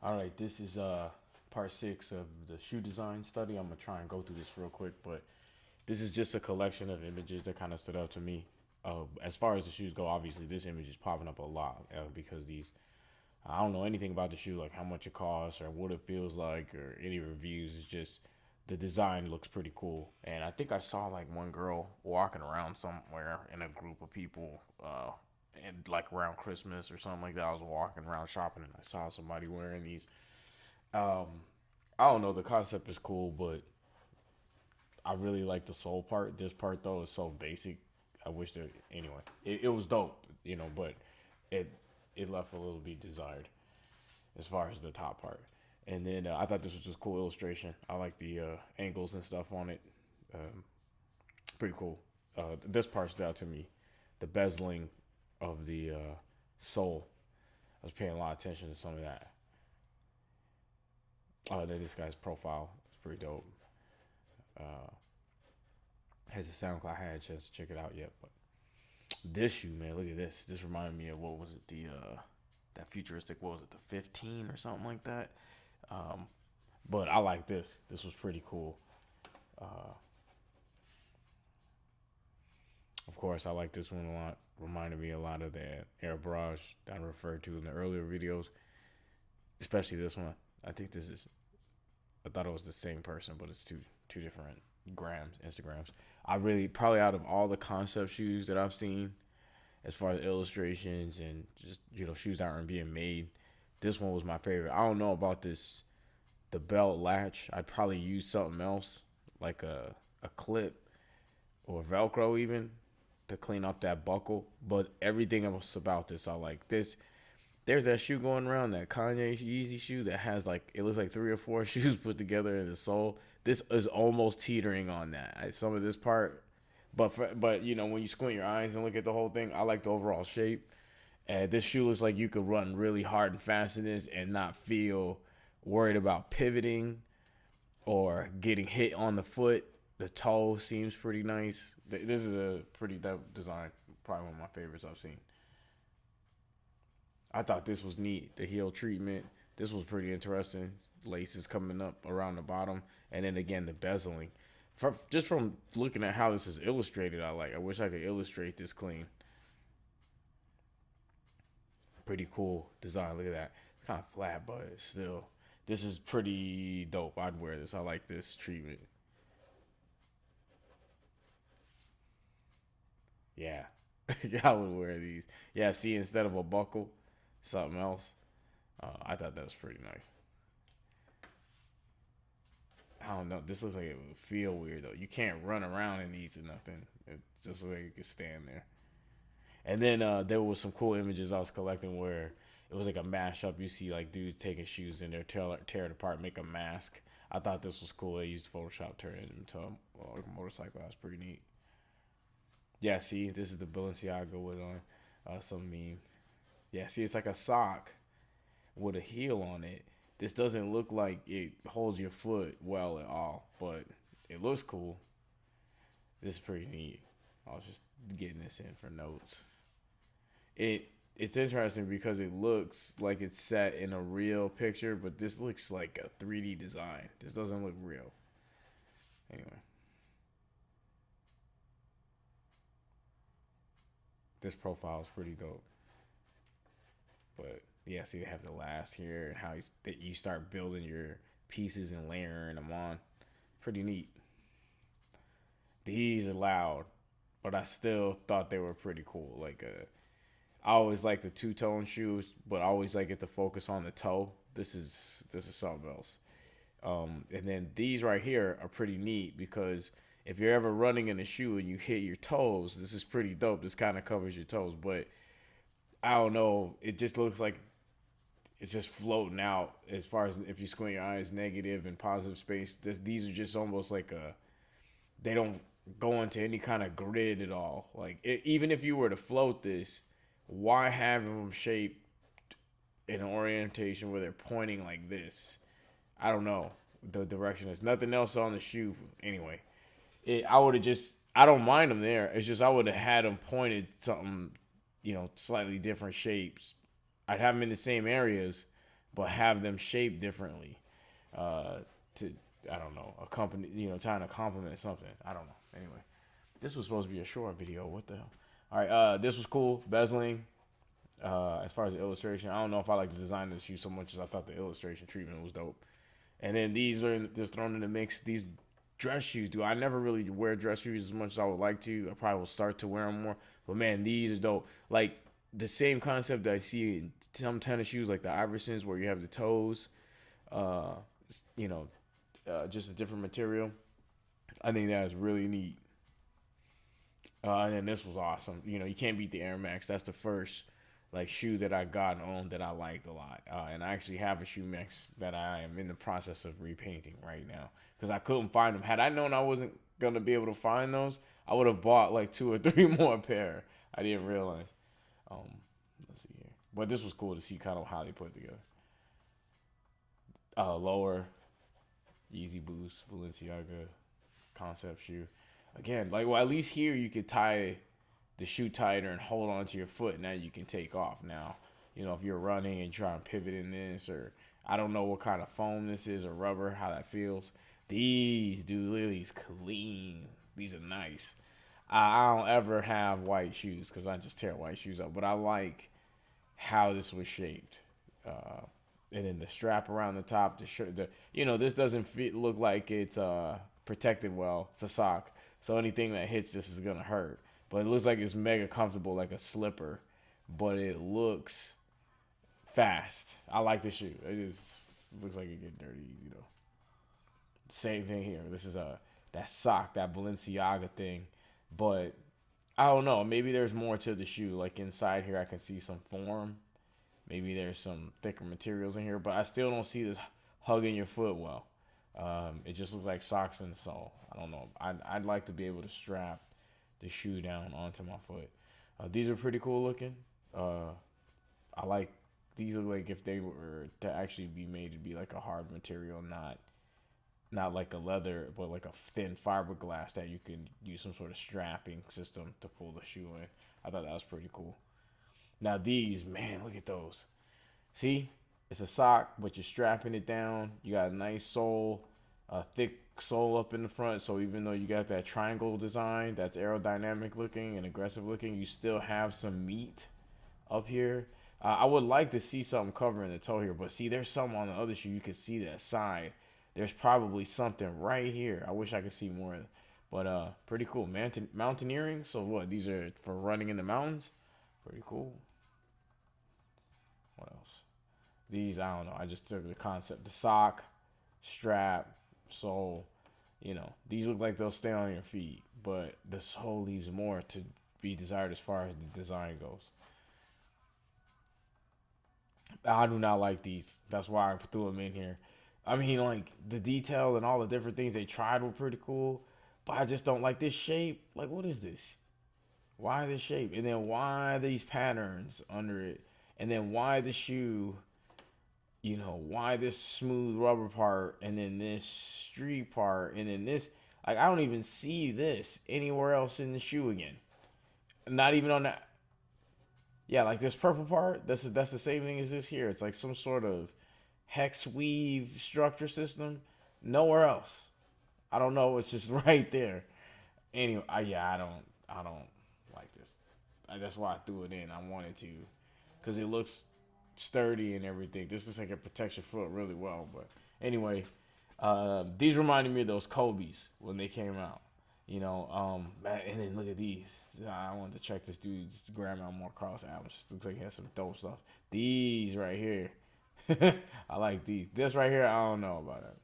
All right, this is part six of the shoe design study. I'm gonna try and go through this real quick, but this is just a collection of images that kind of stood out to me. As far as the shoes go, obviously this image is popping up a lot because these I don't know anything about the shoe, like how much it costs or what it feels like or any reviews. It's just the design looks pretty cool, and I think I saw like one girl walking around somewhere in a group of people, and like around Christmas or something like that. I was walking around shopping and I saw somebody wearing these. Um, I don't know. The concept is cool, but I really like the soul part. This part though is so basic. I wish that anyway. It was dope, but it it left a little bit desired as far as the top part. And then I thought this was just cool illustration. I like the angles and stuff on it. Um, Pretty cool. This part stood out to me. The bezeling of the sole. I was paying a lot of attention to some of that. Then this guy's profile is pretty dope. Uh, has a SoundCloud. I had a chance to check it out yet, but this shoe, man, look at this. This reminded me of what was it? The that futuristic. What was it? The 15 or something like that. Um, but I like this. This was pretty cool. Uh, of course, I like this one a lot. Reminded me a lot of that Air Barrage that I referred to in the earlier videos, especially this one. I think this is. I thought it was the same person, but it's two different Instagrams. I really probably out of all the concept shoes that I've seen, as far as illustrations and just shoes that aren't being made, this one was my favorite. I don't know about this the belt latch. I'd probably use something else like a clip or Velcro even to clean up that buckle. But everything else about this I like. There's that shoe going around, that Kanye Yeezy shoe that has like it looks like three or four shoes put together in the sole. This is almost teetering on that. Some of this part, but when you squint your eyes and look at the whole thing, I like the overall shape. And this shoe looks like you could run really hard and fast in this and not feel worried about pivoting or getting hit on the foot. The toe seems pretty nice. This is a pretty dope design. Probably one of my favorites I've seen. I thought this was neat. The heel treatment. This was pretty interesting. Laces coming up around the bottom, and then again the bezeling. Just from looking at how this is illustrated, I wish I could illustrate this clean. Pretty cool design. Look at that. It's kind of flat, but still, this is pretty dope. I'd wear this. I like this treatment. Yeah, I would wear these. Yeah, see, instead of a buckle, something else. I thought that was pretty nice. I don't know. This looks like it would feel weird though. You can't run around in these or nothing. It just looks like you can stand there. And then there was some cool images I was collecting where it was like a mashup. You see like dudes taking shoes and they're tear it apart, make a mask. I thought this was cool. They used Photoshop to turn it into a motorcycle. That's pretty neat. Yeah, see, this is the Balenciaga with on some meme. Yeah, see, it's like a sock with a heel on it. This doesn't look like it holds your foot well at all, but it looks cool. This is pretty neat. I was just getting this in for notes. It's interesting because it looks like it's set in a real picture, but this looks like a 3D design. This doesn't look real. Anyway, this profile is pretty dope. But yeah, see, they have the last here and how that you start building your pieces and layering them on. Pretty neat. These are loud, but I still thought they were pretty cool. I always like the two tone shoes, but I always like it to focus on the toe. This is something else. And then these right here are pretty neat because if you're ever running in a shoe and you hit your toes, this is pretty dope. This kind of covers your toes, but I don't know. It just looks like it's just floating out as far as if you squint your eyes, negative and positive space. These are just almost like they don't go into any kind of grid at all. Even if you were to float this, why have them shaped in an orientation where they're pointing like this? I don't know the direction. There's nothing else on the shoe anyway. I would have just. I don't mind them there. It's just I would have had them pointed something, slightly different shapes. I'd have them in the same areas, but have them shaped differently. Uh, to I don't know, accompany, trying to complement something. I don't know. Anyway, this was supposed to be a short video. What the hell? All right, this was cool. Bezeling. As far as the illustration, I don't know if I like the design of the shoe so much as I thought the illustration treatment was dope. And then these are just thrown in the mix. These dress shoes, dude. I never really wear dress shoes as much as I would like to. I probably will start to wear them more. But man, these are dope. Like the same concept that I see in some tennis shoes, like the Iversons, where you have the toes, uh, you know, just a different material. I think that is really neat. And then this was awesome. You can't beat the Air Max. That's the first like shoe that I got and owned that I liked a lot. And I actually have a shoe mix that I am in the process of repainting right now because I couldn't find them. Had I known I wasn't gonna be able to find those, I would have bought like 2 or 3 more pair. I didn't realize. Um, let's see here, but this was cool to see kind of how they put it together. Lower Easy Boost Balenciaga concept shoe. Again, like well, at least here you could tie the shoe tighter and hold on to your foot. Now you can take off. Now, if you're running and trying to pivot in this, or I don't know what kind of foam this is or rubber, how that feels. These, dude, these clean. These are nice. I don't ever have white shoes because I just tear white shoes up. But I like how this was shaped. And then the strap around the top, the shirt, this doesn't look like it's protected well. It's a sock. So anything that hits this is going to hurt. But it looks like it's mega comfortable, like a slipper. But it looks fast. I like the shoe. It just looks like it get dirty easy, though. Same thing here. This is that sock, that Balenciaga thing. But I don't know. Maybe there's more to the shoe. Like inside here, I can see some form. Maybe there's some thicker materials in here. But I still don't see this hugging your foot well. It just looks like socks in the sole. I don't know. I'd like to be able to strap the shoe down onto my foot. These are pretty cool looking. I like these. Look like if they were to actually be made to be like a hard material, not like a leather, but like a thin fiberglass that you can use some sort of strapping system to pull the shoe in. I thought that was pretty cool. Now these, man, look at those. See, it's a sock, but you're strapping it down. You got a nice sole, a thick sole up in the front. So even though you got that triangle design that's aerodynamic looking and aggressive looking, you still have some meat up here. I would like to see something covering the toe here, but see, there's some on the other shoe. You can see that side. There's probably something right here. I wish I could see more, but pretty cool. Mountaineering. So what? These are for running in the mountains. Pretty cool. What else? These, I don't know. I just took the concept. The sock, strap, sole. These look like they'll stay on your feet, but the sole leaves more to be desired as far as the design goes. I do not like these. That's why I threw them in here. I mean, like the detail and all the different things they tried were pretty cool, but I just don't like this shape. Like, what is this? Why this shape? And then why these patterns under it? And then why the shoe? Why this smooth rubber part and then this street part and then this? Like, I don't even see this anywhere else in the shoe again. Not even on that. Yeah, like this purple part. That's the same thing as this here. It's like some sort of hex weave structure system. Nowhere else. I don't know. It's just right there. Anyway, I don't like this. That's why I threw it in. I wanted to, because it looks sturdy and everything. This looks like it protects your foot really well. But anyway, these reminded me of those Kobe's when they came out. And then look at these. I wanted to check this dude's Grandma Moore Cross albums. Looks like he has some dope stuff. These right here. I like these. This right here, I don't know about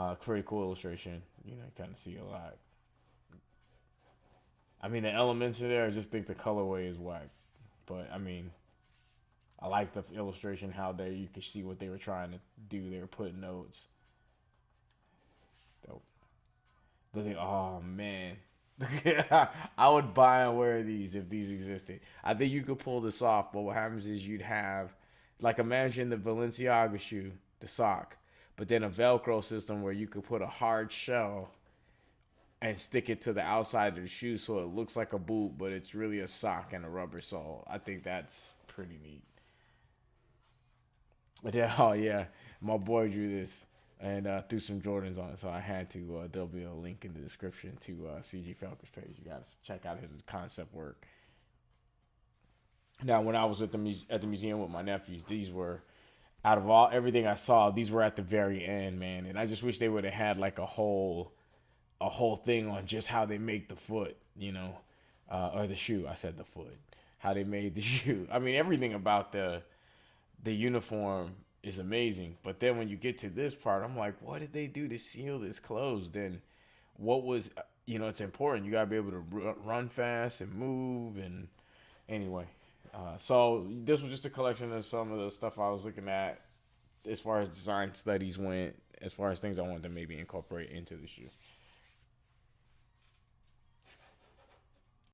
it. Pretty cool illustration. You kind of see a lot. I mean, the elements are there. I just think the colorway is whack. But I mean, I like the illustration. How you could see what they were trying to do. They were putting notes. Dope. Look at, oh man. I would buy and wear these if these existed. I think you could pull this off, but what happens is you'd have, like, imagine the Balenciaga shoe, the sock, but then a Velcro system where you could put a hard shell and stick it to the outside of the shoe so it looks like a boot, but it's really a sock and a rubber sole. I think that's pretty neat. But yeah, oh yeah, my boy drew this and threw some Jordans on it, so I had to. There'll be a link in the description to CG Falcons page. You guys check out his concept work. Now, when I was at the museum with my nephews, these were out of all everything I saw, these were at the very end, man. And I just wish they would have had like a whole thing on just how they make the foot, or the shoe. I said the foot. How they made the shoe. I mean, everything about the uniform is amazing. But then when you get to this part, I'm like, what did they do to seal this closed? And what was, it's important. You gotta be able to run fast and move. And anyway, so this was just a collection of some of the stuff I was looking at as far as design studies went, as far as things I wanted to maybe incorporate into the shoe.